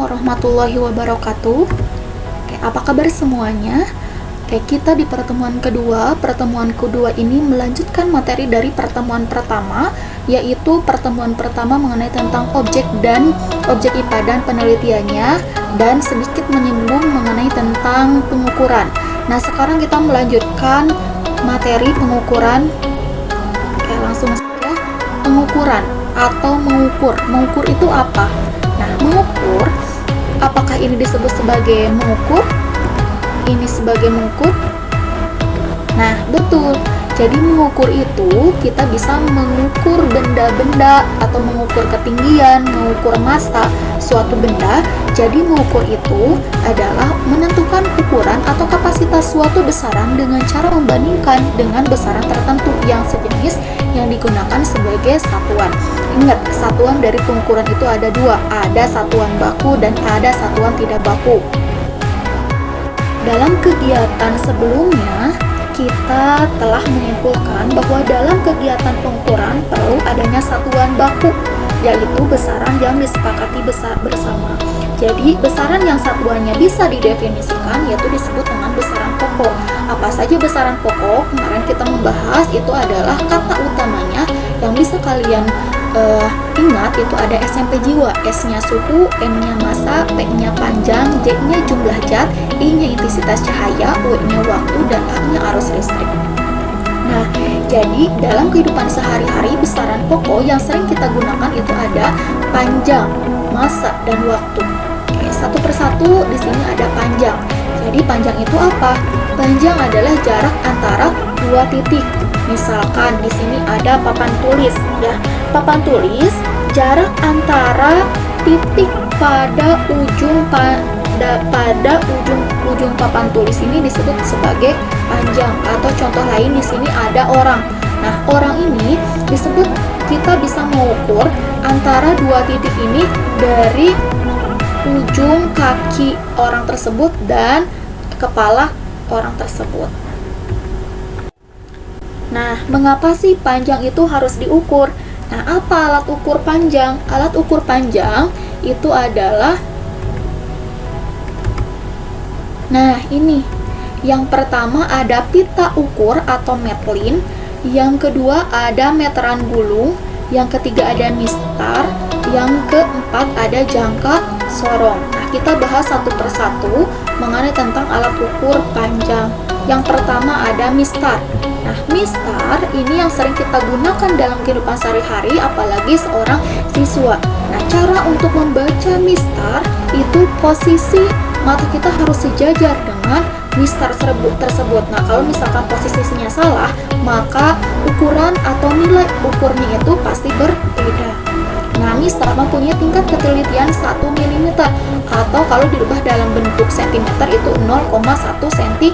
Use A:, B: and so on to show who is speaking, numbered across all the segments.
A: warahmatullahi wabarakatuh. Oke, apa kabar semuanya? Oke, kita di pertemuan kedua ini melanjutkan materi dari pertemuan pertama, yaitu pertemuan pertama mengenai tentang objek IPA dan penelitiannya, dan sedikit menyinggung mengenai tentang pengukuran. Nah, sekarang kita melanjutkan materi pengukuran. Oke, langsung saja. Pengukuran atau mengukur. Mengukur itu apa? Nah, mengukur, apakah ini disebut sebagai mengukur? Ini sebagai mengukur? Nah, betul. Jadi mengukur itu kita bisa mengukur benda-benda atau mengukur ketinggian, mengukur massa suatu benda. Jadi mengukur itu adalah menentukan ukuran atau kapasitas suatu besaran dengan cara membandingkan dengan besaran tertentu yang sejenis yang digunakan sebagai satuan. Ingat, satuan dari pengukuran itu ada dua, ada satuan baku dan ada satuan tidak baku. Dalam kegiatan sebelumnya, kita telah menyimpulkan bahwa dalam kegiatan pengukuran perlu adanya satuan baku, yaitu besaran yang disepakati bersama. Jadi, besaran yang satuannya bisa didefinisikan yaitu disebut dengan besaran pokok. Apa saja besaran pokok? Kemarin kita membahas itu adalah kata utamanya yang bisa kalian ingat, itu ada SMP jiwa, S-nya suhu, M-nya massa, P-nya panjang, J-nya jumlah zat, I-nya intensitas cahaya, W-nya waktu, dan A-nya arus listrik. Nah, jadi dalam kehidupan sehari-hari besaran pokok yang sering kita gunakan itu ada panjang, massa, dan waktu. Oke, satu persatu di sini ada panjang. Jadi panjang itu apa? Panjang adalah jarak antara dua titik. Misalkan di sini ada papan tulis, ya. Papan tulis, jarak antara titik pada ujung papan tulis ini disebut sebagai panjang. Atau contoh lain di sini ada orang. Nah, orang ini disebut kita bisa mengukur antara dua titik ini dari ujung kaki orang tersebut dan kepala orang tersebut. Nah, mengapa sih panjang itu harus diukur? Nah, apa alat ukur panjang? Alat ukur panjang itu adalah, nah ini, yang pertama ada pita ukur atau metlin, yang kedua ada meteran gulung, yang ketiga ada mistar, yang keempat ada jangka sorong. Nah, kita bahas satu persatu mengenai tentang alat ukur panjang. Yang pertama ada mistar. Nah, mistar ini yang sering kita gunakan dalam kehidupan sehari-hari, apalagi seorang siswa. Nah, cara untuk membaca mistar itu posisi mata kita harus sejajar dengan mistar tersebut. Nah, kalau misalkan posisinya salah, maka ukuran atau nilai ukurnya itu pasti berbeda. Nah, mistar mempunyai tingkat ketelitian 1 mm atau kalau dirubah dalam bentuk sentimeter itu 0,1 cm.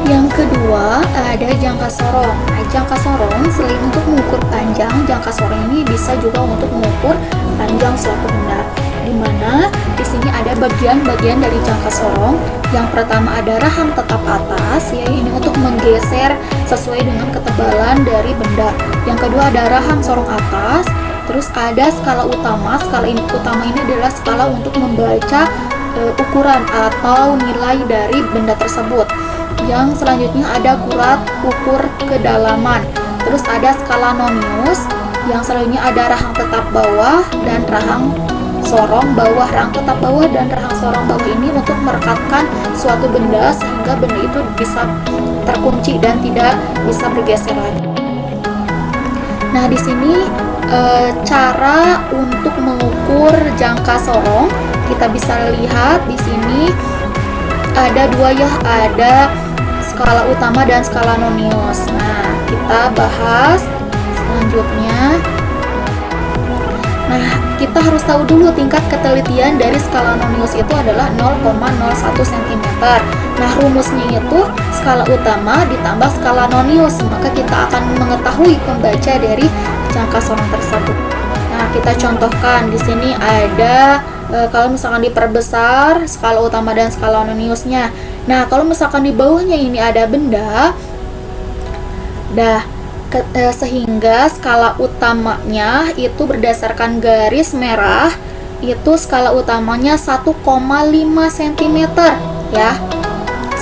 A: Yang kedua ada jangka sorong. Nah, jangka sorong selain untuk mengukur panjang, jangka sorong ini bisa juga untuk mengukur panjang suatu benda. Di mana di sini ada bagian-bagian dari jangka sorong. Yang pertama ada rahang tetap atas, yaitu ini untuk menggeser sesuai dengan ketebalan dari benda. Yang kedua ada rahang sorong atas. Terus ada skala utama. Skala utama ini adalah skala untuk membaca ukuran atau nilai dari benda tersebut. Yang selanjutnya ada gurat ukur kedalaman. Terus ada skala nonius. Yang selanjutnya ada rahang tetap bawah dan rahang sorong bawah. Rahang tetap bawah dan rahang sorong bawah ini untuk merekatkan suatu benda sehingga benda itu bisa terkunci dan tidak bisa bergeser lagi. Nah, di sini cara untuk mengukur jangka sorong kita bisa lihat di sini ada dua, ya, ada skala utama dan skala nonius. Nah, kita bahas selanjutnya. Nah, kita harus tahu dulu tingkat ketelitian dari skala nonius itu adalah 0,01 cm. Nah, rumusnya itu skala utama ditambah skala nonius, maka kita akan mengetahui pembaca dari jangka sorong tersebut. Nah, kita contohkan di sini ada kalau misalkan diperbesar skala utama dan skala noniusnya. Nah, kalau misalkan di bawahnya ini ada benda, sehingga skala utamanya itu berdasarkan garis merah itu skala utamanya 1,5 cm ya,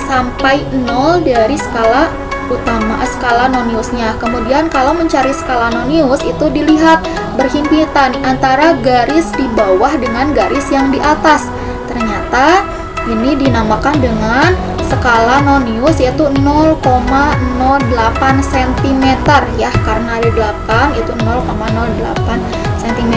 A: sampai 0 dari skala utama, skala noniusnya. Kemudian kalau mencari skala nonius itu dilihat berhimpitan antara garis di bawah dengan garis yang di atas. Ternyata ini dinamakan dengan skala nonius, yaitu 0,08 cm ya, karena ada 8 itu 0,08 cm.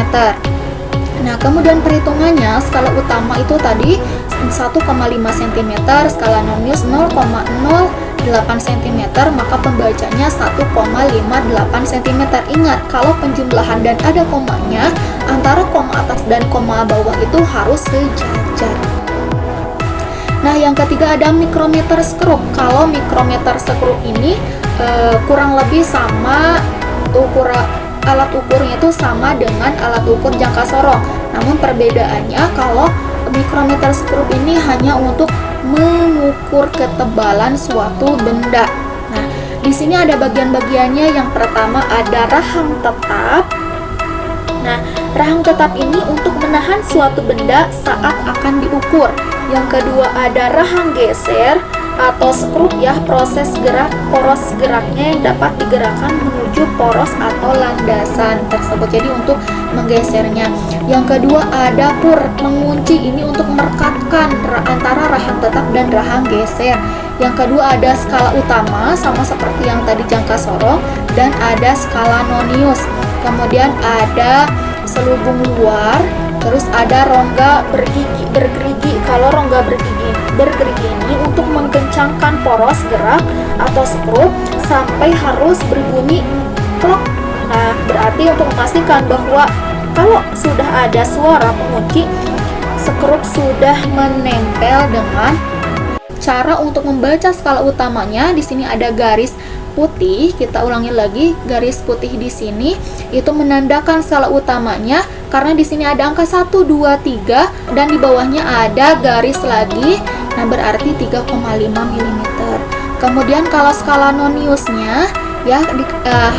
A: Nah, kemudian perhitungannya skala utama itu tadi 1,5 cm, skala nonius 0,08 cm, maka pembacanya 1,58 cm. Ingat, kalau penjumlahan dan ada komanya, antara koma atas dan koma bawah itu harus sejajar. Nah, yang ketiga ada mikrometer skrup. Kalau mikrometer skrup ini kurang lebih sama, alat ukurnya itu sama dengan alat ukur jangka sorong. Namun perbedaannya kalau mikrometer skrup ini hanya untuk mengukur ketebalan suatu benda. Nah, di sini ada bagian-bagiannya. Yang pertama ada rahang tetap. Nah, rahang tetap ini untuk menahan suatu benda saat akan diukur. Yang kedua ada rahang geser atau skrup ya, proses gerak poros geraknya yang dapat digerakkan menuju poros atau landasan tersebut, jadi untuk menggesernya. Yang kedua ada pur, mengunci, ini untuk merekatkan antara rahang tetap dan rahang geser. Yang kedua ada skala utama, sama seperti yang tadi jangka sorong, dan ada skala nonius. Kemudian ada selubung luar, terus ada rongga bergerigi. Kalau rongga bergerigi ini untuk mengkencangkan poros gerak atau skrup sampai harus berbunyi klok. Nah, berarti untuk memastikan bahwa kalau sudah ada suara pengunci, skrup sudah menempel dengan. Cara untuk membaca skala utamanya, di sini ada garis putih. Kita ulangi lagi, garis putih di sini itu menandakan skala utamanya, karena di sini ada angka 1, 2, 3 dan di bawahnya ada garis lagi. Nah, berarti 3,5 mm. Kemudian kalau skala noniusnya ya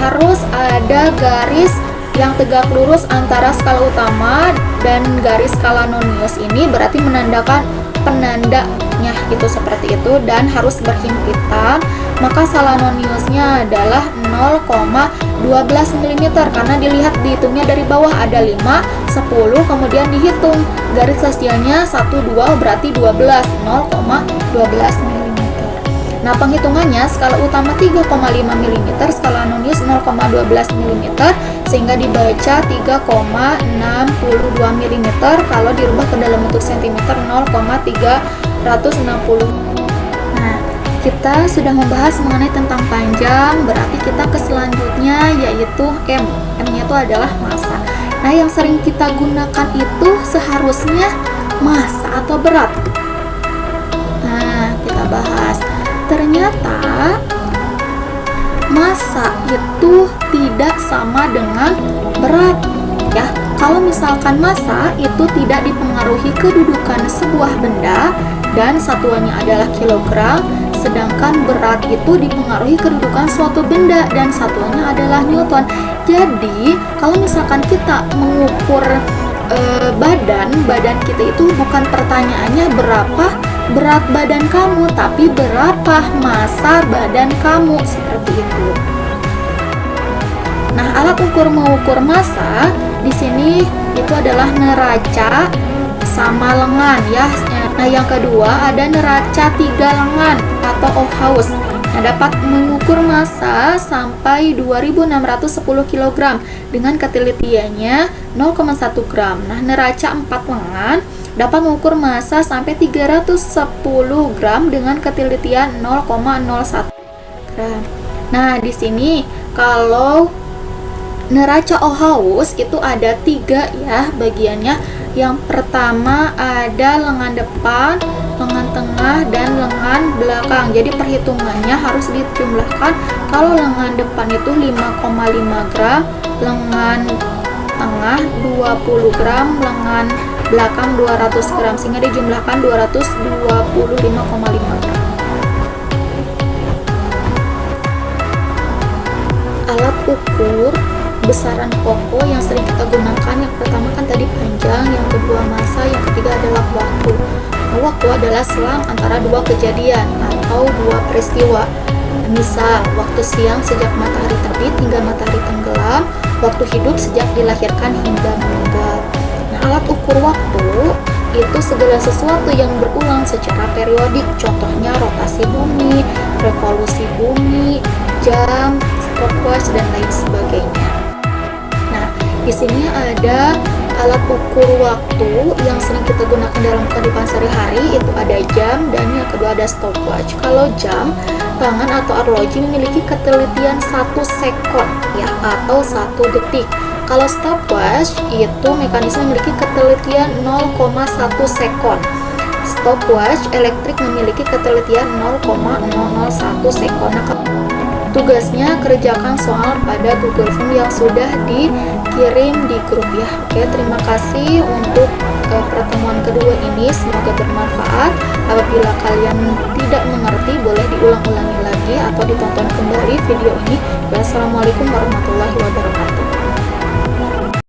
A: harus ada garis yang tegak lurus antara skala utama dan garis skala nonius ini, berarti menandakan penandanya itu seperti itu, dan harus berhimpitan. Maka skala noniusnya adalah 0,12 mm, karena dilihat dihitungnya dari bawah ada 5, 10, kemudian dihitung garis sesianya 1, 2, berarti 12, 0,12 mm. Nah, penghitungannya skala utama 3,5 mm, skala nonius 0,12 mm, sehingga dibaca 3,62 mm. Kalau dirubah ke dalam bentuk cm 0,360. Nah, kita sudah membahas mengenai tentang panjang, berarti kita ke selanjutnya yaitu M. M-nya itu adalah massa. Nah, yang sering kita gunakan itu seharusnya massa atau berat. Nah, kita bahas. Ternyata massa itu tidak sama dengan berat ya. Kalau misalkan massa itu tidak dipengaruhi kedudukan sebuah benda dan satuannya adalah kilogram, sedangkan berat itu dipengaruhi kedudukan suatu benda dan satuannya adalah newton. Jadi kalau misalkan kita mengukur badan kita itu bukan pertanyaannya berapa berat badan kamu, tapi berapa massa badan kamu, seperti itu. Nah, alat ukur mengukur massa di sini itu adalah neraca sama lengan ya. Nah, yang kedua ada neraca 3 lengan atau Ohaus. Nah, dapat mengukur massa sampai 2610 kg dengan ketelitiannya 0,1 gram. Nah, neraca 4 lengan dapat mengukur massa sampai 310 gram dengan ketelitian 0,01 gram. Nah, di sini kalau neraca Ohaus itu ada 3 ya bagiannya. Yang pertama ada lengan depan, lengan tengah, dan lengan belakang. Jadi perhitungannya harus dijumlahkan. Kalau lengan depan itu 5,5 gram, lengan tengah 20 gram, lengan belakang 200 gram, sehingga dijumlahkan 225,5 gram. Alat ukur besaran pokok yang sering kita gunakan. Yang pertama kan tadi panjang, yang kedua masa, yang ketiga adalah waktu. Nah, waktu adalah selang antara dua kejadian atau dua peristiwa. Misal, waktu siang sejak matahari terbit hingga matahari tenggelam, waktu hidup sejak dilahirkan hingga meninggal. Nah, alat ukur waktu itu segala sesuatu yang berulang secara periodik, contohnya rotasi bumi, revolusi bumi, jam, stopwatch, dan lain sebagainya. Nah, di sini ada alat ukur waktu yang sering kita gunakan dalam kehidupan sehari-hari, itu ada jam dan yang kedua ada stopwatch. Kalau jam, tangan atau arloji memiliki ketelitian 1 sekon ya, atau 1 detik. Kalau stopwatch itu mekanisme memiliki ketelitian 0,1 sekon. Stopwatch elektrik memiliki ketelitian 0,001 sekon. Nah, tugasnya kerjakan soal pada Google Form yang sudah dikirim di grup ya. Oke, terima kasih untuk pertemuan kedua ini, semoga bermanfaat. Apabila kalian tidak mengerti, boleh diulang-ulangi lagi atau ditonton kembali video ini. Wassalamualaikum warahmatullahi wabarakatuh.